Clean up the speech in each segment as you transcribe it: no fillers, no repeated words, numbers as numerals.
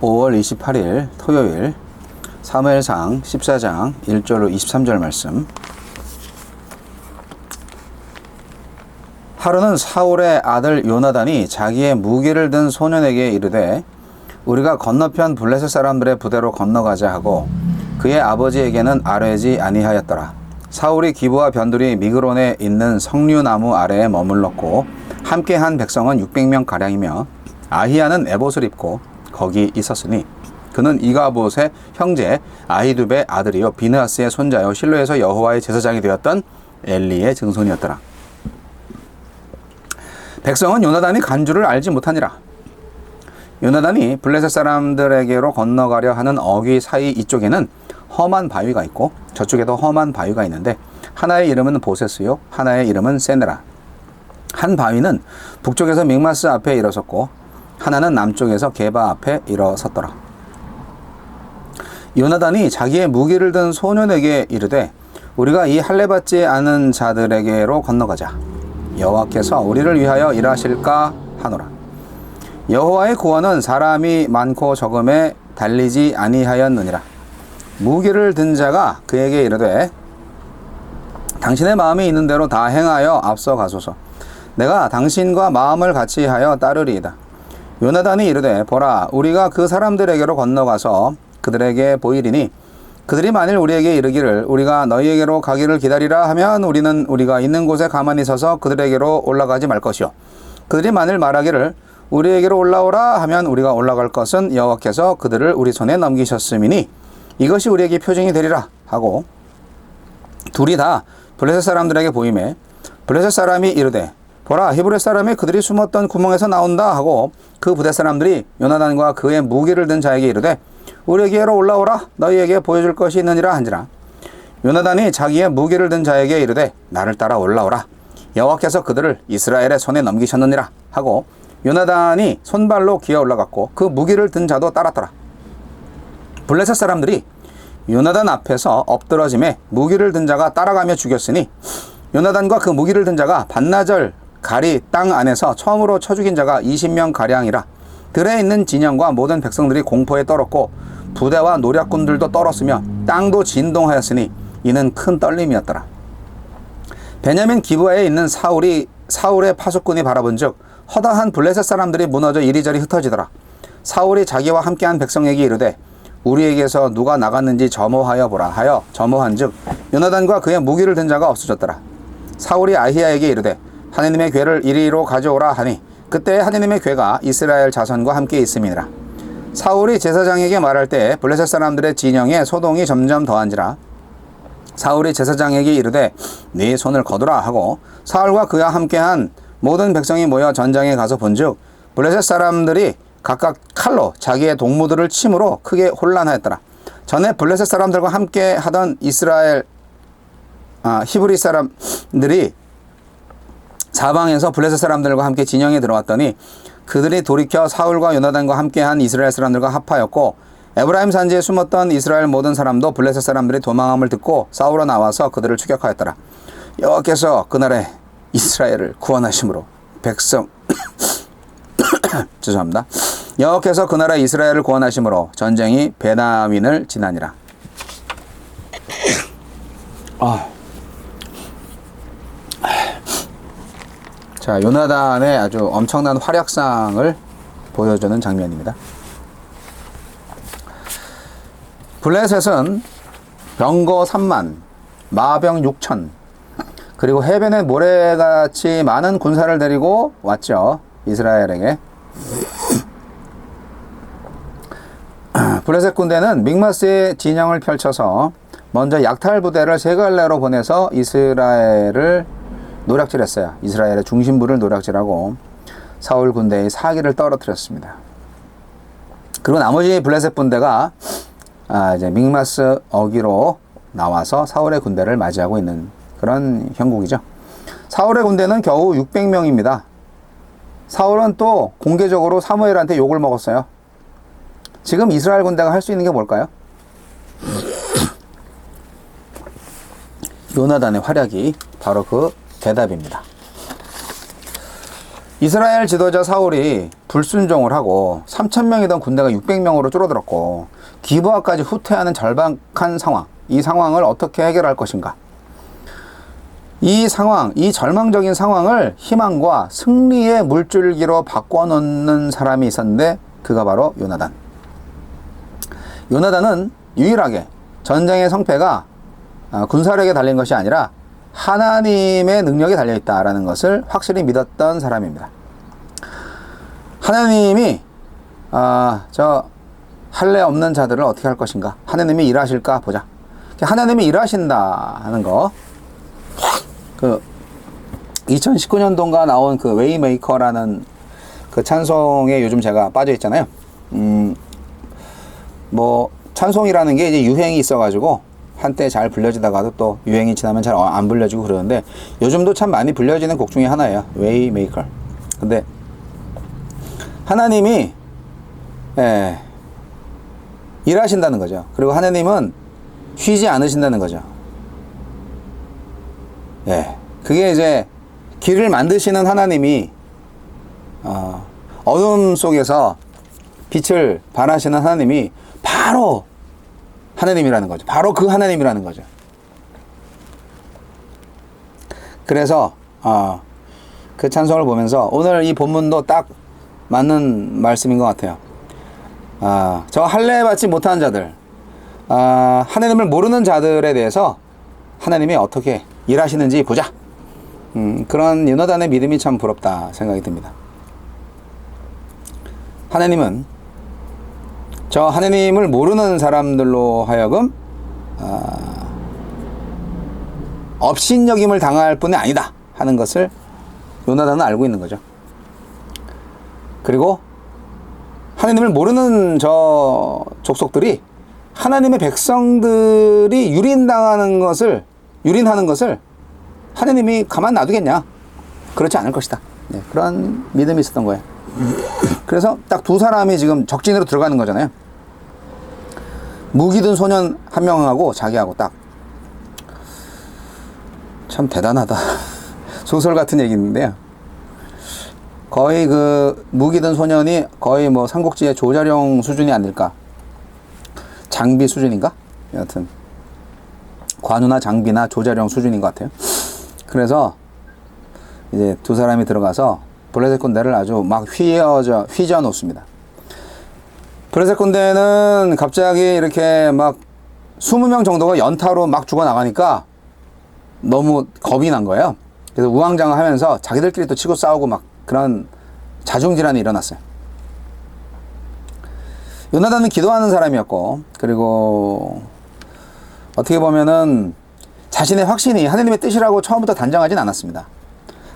5월 28일 토요일 사무엘상 14장 1절로 23절 말씀. 하루는 사울의 아들 요나단이 자기의 무기를 든 소년에게 이르되 우리가 건너편 블레셋 사람들의 부대로 건너가자 하고 그의 아버지에게는 아뢰지 아니하였더라. 사울이 기브와 변두리 미그론에 있는 석류나무 아래에 머물렀고 함께한 백성은 600명 가량이며 아히야는 에봇을 입고 거기 있었으니 그는 이가봇의 형제 아히두베의 아들이요 비느하스의 손자요 실로에서 여호와의 제사장이 되었던 엘리의 증손이었더라. 백성은 요나단이 간 줄을 알지 못하니라. 요나단이 블레셋 사람들에게로 건너가려 하는 어귀 사이 이쪽에는 험한 바위가 있고 저쪽에도 험한 바위가 있는데 하나의 이름은 보세스요 하나의 이름은 세네라. 한 바위는 북쪽에서 믹마스 앞에 일어섰고 하나는 남쪽에서 게바 앞에 일어섰더라. 요나단이 자기의 무기를 든 소년에게 이르되 우리가 이 할례받지 않은 자들에게로 건너가자. 여호와께서 우리를 위하여 일하실까 하노라. 여호와의 구원은 사람이 많고 적음에 달리지 아니하였느니라. 무기를 든 자가 그에게 이르되 당신의 마음이 있는 대로 다 행하여 앞서 가소서. 내가 당신과 마음을 같이 하여 따르리이다. 요나단이 이르되 보라 우리가 그 사람들에게로 건너가서 그들에게 보이리니 그들이 만일 우리에게 이르기를 우리가 너희에게로 가기를 기다리라 하면 우리는 우리가 있는 곳에 가만히 서서 그들에게로 올라가지 말 것이요 그들이 만일 말하기를 우리에게로 올라오라 하면 우리가 올라갈 것은 여호와께서 그들을 우리 손에 넘기셨음이니 이것이 우리에게 표징이 되리라 하고 둘이 다 블레셋 사람들에게 보이매 블레셋 사람이 이르되 보라 히브리 사람이 그들이 숨었던 구멍에서 나온다 하고 그 부대 사람들이 요나단과 그의 무기를 든 자에게 이르되 우리에게로 올라오라 너희에게 보여줄 것이 있느니라 한지라. 요나단이 자기의 무기를 든 자에게 이르되 나를 따라 올라오라 여호와께서 그들을 이스라엘의 손에 넘기셨느니라 하고 요나단이 손발로 기어 올라갔고 그 무기를 든 자도 따랐더라. 블레셋 사람들이 요나단 앞에서 엎드러짐에 무기를 든 자가 따라가며 죽였으니 요나단과 그 무기를 든 자가 반나절 가리 땅 안에서 처음으로 쳐 죽인 자가 20명 가량이라. 들에 있는 진영과 모든 백성들이 공포에 떨었고 부대와 노략군들도 떨었으며 땅도 진동하였으니 이는 큰 떨림이었더라. 베냐민 기브아에 있는 사울의 파수꾼이 바라본즉 허다한 블레셋 사람들이 무너져 이리저리 흩어지더라. 사울이 자기와 함께한 백성에게 이르되 우리에게서 누가 나갔는지 점호하여 보라 하여 점호한즉 요나단과 그의 무기를 든 자가 없어졌더라. 사울이 아히야에게 이르되 하느님의 궤를 이리로 가져오라 하니 그때 하느님의 궤가 이스라엘 자손과 함께 있음이니라. 사울이 제사장에게 말할 때 블레셋 사람들의 진영에 소동이 점점 더한지라. 사울이 제사장에게 이르되 네 손을 거두라 하고 사울과 그와 함께한 모든 백성이 모여 전장에 가서 본즉 블레셋 사람들이 각각 칼로 자기의 동무들을 침으로 크게 혼란하였더라. 전에 블레셋 사람들과 함께 하던 히브리 사람들이 사방에서 블레셋 사람들과 함께 진영에 들어왔더니 그들이 돌이켜 사울과 요나단과 함께한 이스라엘 사람들과 합하였고 에브라임 산지에 숨었던 이스라엘 모든 사람도 블레셋 사람들이 도망함을 듣고 싸우러 나와서 그들을 추격하였더라. 여호와께서 그날에 이스라엘을 구원하심으로 백성 죄송합니다. 여호와께서 그날에 이스라엘을 구원하심으로 전쟁이 베나민을 지나니라. 자, 요나단의 아주 엄청난 활약상을 보여주는 장면입니다. 블레셋은 병거 3만, 마병 6천, 그리고 해변에 모래같이 많은 군사를 데리고 왔죠. 이스라엘에게. 블레셋 군대는 믹마스의 진영을 펼쳐서 먼저 약탈 부대를 세 갈래로 보내서 이스라엘을 노략질했어요. 이스라엘의 중심부를 노략질하고 사울 군대의 사기를 떨어뜨렸습니다. 그리고 나머지 블레셋 군대가 이제 믹마스 어귀로 나와서 사울의 군대를 맞이하고 있는 그런 형국이죠. 사울의 군대는 겨우 600명입니다. 사울은 또 공개적으로 사무엘한테 욕을 먹었어요. 지금 이스라엘 군대가 할 수 있는 게 뭘까요? 요나단의 활약이 바로 그 대답입니다. 이스라엘 지도자 사울이 불순종을 하고 3,000명이던 군대가 600명으로 줄어들었고 기브아까지 후퇴하는 절박한 상황, 이 상황을 어떻게 해결할 것인가? 이 상황, 이 절망적인 상황을 희망과 승리의 물줄기로 바꿔놓는 사람이 있었는데 그가 바로 요나단. 요나단은 유일하게 전쟁의 성패가 군사력에 달린 것이 아니라 하나님의 능력에 달려있다라는 것을 확실히 믿었던 사람입니다. 하나님이 저 할례 없는 자들을 어떻게 할 것인가? 하나님이 일하실까 보자. 하나님이 일하신다 하는 거, 2019년도인가 나온 그 웨이메이커라는 그 찬송에 요즘 제가 빠져 있잖아요. 뭐 찬송이라는 게 이제 유행이 있어가지고 한때 잘 불려지다가도 또 유행이 지나면 잘 안 불려지고 그러는데 요즘도 참 많이 불려지는 곡 중에 하나예요. 웨이메이커. 근데 하나님이 일하신다는 거죠. 그리고 하나님은 쉬지 않으신다는 거죠. 그게 이제 길을 만드시는 하나님이 어둠 속에서 빛을 발하시는 하나님이 바로 하나님이라는 거죠. 바로 그 하나님이라는 거죠. 그래서 그 찬송을 보면서 오늘 이 본문도 딱 맞는 말씀인 것 같아요. 저 할례 받지 못한 자들, 하나님을 모르는 자들에 대해서 하나님이 어떻게 일하시는지 보자. 그런 요나단의 믿음이 참 부럽다 생각이 듭니다. 하나님은 저 하나님을 모르는 사람들로 하여금 업신여김을 당할 뿐이 아니다 하는 것을 요나단은 알고 있는 거죠. 그리고 하나님을 모르는 저 족속들이 하나님의 백성들이 유린하는 것을 하나님이 가만 놔두겠냐? 그렇지 않을 것이다. 그런 믿음이 있었던 거예요. 그래서 딱 두 사람이 지금 적진으로 들어가는 거잖아요. 무기 든 소년 한 명하고 자기하고 딱. 참 대단하다. 소설 같은 얘기인데요. 거의 그 무기 든 소년이 거의 뭐 삼국지의 조자룡 수준이 아닐까. 장비 수준인가? 여하튼 관우나 장비나 조자룡 수준인 것 같아요. 그래서 이제 두 사람이 들어가서 블레셋 군대를 아주 막 휘저 놓습니다. 블레셋 군대는 갑자기 이렇게 막 20명 정도가 연타로 막 죽어나가니까 너무 겁이 난 거예요. 그래서 우왕좌왕 하면서 자기들끼리 또 치고 싸우고 막 그런 자중질환이 일어났어요. 요나단은 기도하는 사람이었고, 그리고 어떻게 보면은 자신의 확신이 하나님의 뜻이라고 처음부터 단정하진 않았습니다.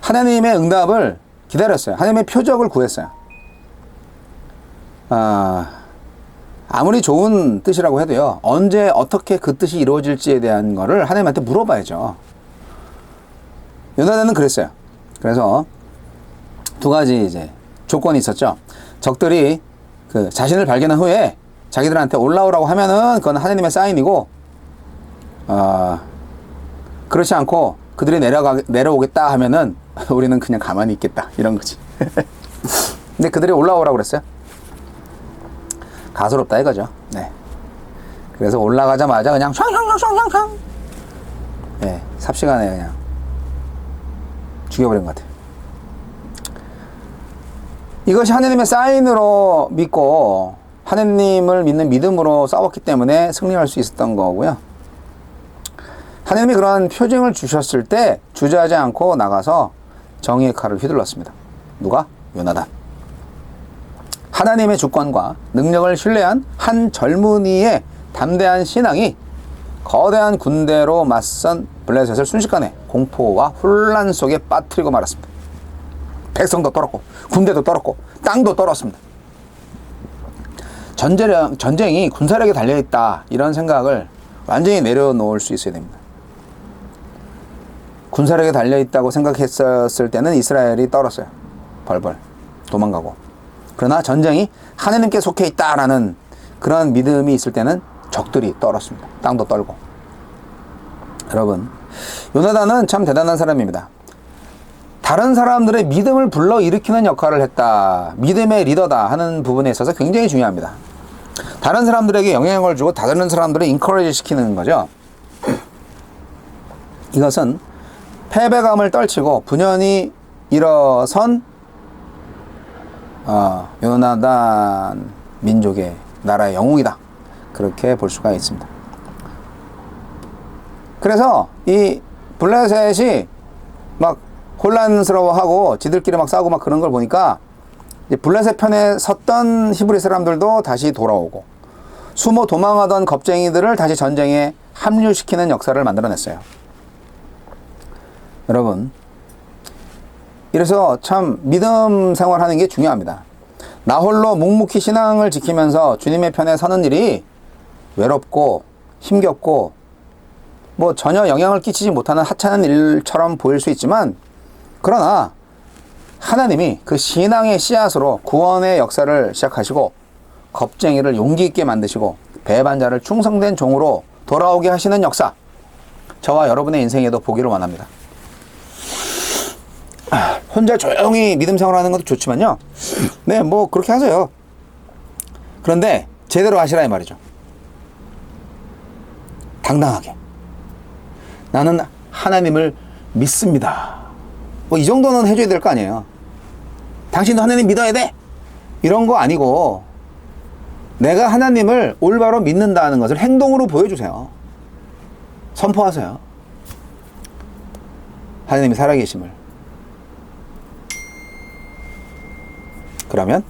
하나님의 응답을 기다렸어요. 하나님의 표적을 구했어요. 아무리 좋은 뜻이라고 해도요, 언제 어떻게 그 뜻이 이루어질지에 대한 거를 하나님한테 물어봐야죠. 요나단은 그랬어요. 그래서 두 가지 이제 조건이 있었죠. 적들이 그 자신을 발견한 후에 자기들한테 올라오라고 하면은 그건 하나님의 사인이고, 그렇지 않고 그들이 내려오겠다 하면은 우리는 그냥 가만히 있겠다, 이런 거지. 근데 그들이 올라오라고 그랬어요. 가소롭다 이거죠. 네. 그래서 올라가자마자 그냥 샹샹샹샹샹, 삽시간에 그냥 죽여버린 것 같아요. 이것이 하나님의 사인으로 믿고 하나님을 믿는 믿음으로 싸웠기 때문에 승리할 수 있었던 거고요. 하나님이 그러한 표징을 주셨을 때 주저하지 않고 나가서 정의의 칼을 휘둘렀습니다. 누가? 요나단. 하나님의 주권과 능력을 신뢰한 한 젊은이의 담대한 신앙이 거대한 군대로 맞선 블레셋을 순식간에 공포와 혼란 속에 빠뜨리고 말았습니다. 백성도 떨었고 군대도 떨었고 땅도 떨었습니다. 전쟁이 군사력에 달려있다, 이런 생각을 완전히 내려놓을 수 있어야 됩니다. 군사력에 달려있다고 생각했었을 때는 이스라엘이 떨었어요. 벌벌 도망가고. 그러나 전쟁이 하나님께 속해 있다라는 그런 믿음이 있을 때는 적들이 떨었습니다. 땅도 떨고. 여러분, 요나단은 참 대단한 사람입니다. 다른 사람들의 믿음을 불러일으키는 역할을 했다. 믿음의 리더다 하는 부분에 있어서 굉장히 중요합니다. 다른 사람들에게 영향을 주고 다른 사람들을 인커리지 시키는 거죠. 이것은 패배감을 떨치고 분연히 일어선 요나단 민족의 나라의 영웅이다. 그렇게 볼 수가 있습니다. 그래서 이 블레셋이 막 혼란스러워하고 지들끼리 막 싸우고 막 그런 걸 보니까 블레셋 편에 섰던 히브리 사람들도 다시 돌아오고 숨어 도망하던 겁쟁이들을 다시 전쟁에 합류시키는 역사를 만들어냈어요. 여러분, 이래서 참 믿음 생활하는 게 중요합니다. 나 홀로 묵묵히 신앙을 지키면서 주님의 편에 서는 일이 외롭고 힘겹고 뭐 전혀 영향을 끼치지 못하는 하찮은 일처럼 보일 수 있지만, 그러나 하나님이 그 신앙의 씨앗으로 구원의 역사를 시작하시고 겁쟁이를 용기 있게 만드시고 배반자를 충성된 종으로 돌아오게 하시는 역사, 저와 여러분의 인생에도 보기를 원합니다. 혼자 조용히 믿음 생활하는 것도 좋지만요, 네, 뭐 그렇게 하세요. 그런데 제대로 하시라 이 말이죠. 당당하게 나는 하나님을 믿습니다, 뭐 이 정도는 해줘야 될 거 아니에요. 당신도 하나님 믿어야 돼, 이런 거 아니고 내가 하나님을 올바로 믿는다는 것을 행동으로 보여주세요. 선포하세요. 하나님이 살아계심을. 그러면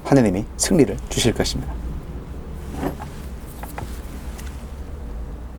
하나님이 승리를 주실 것입니다.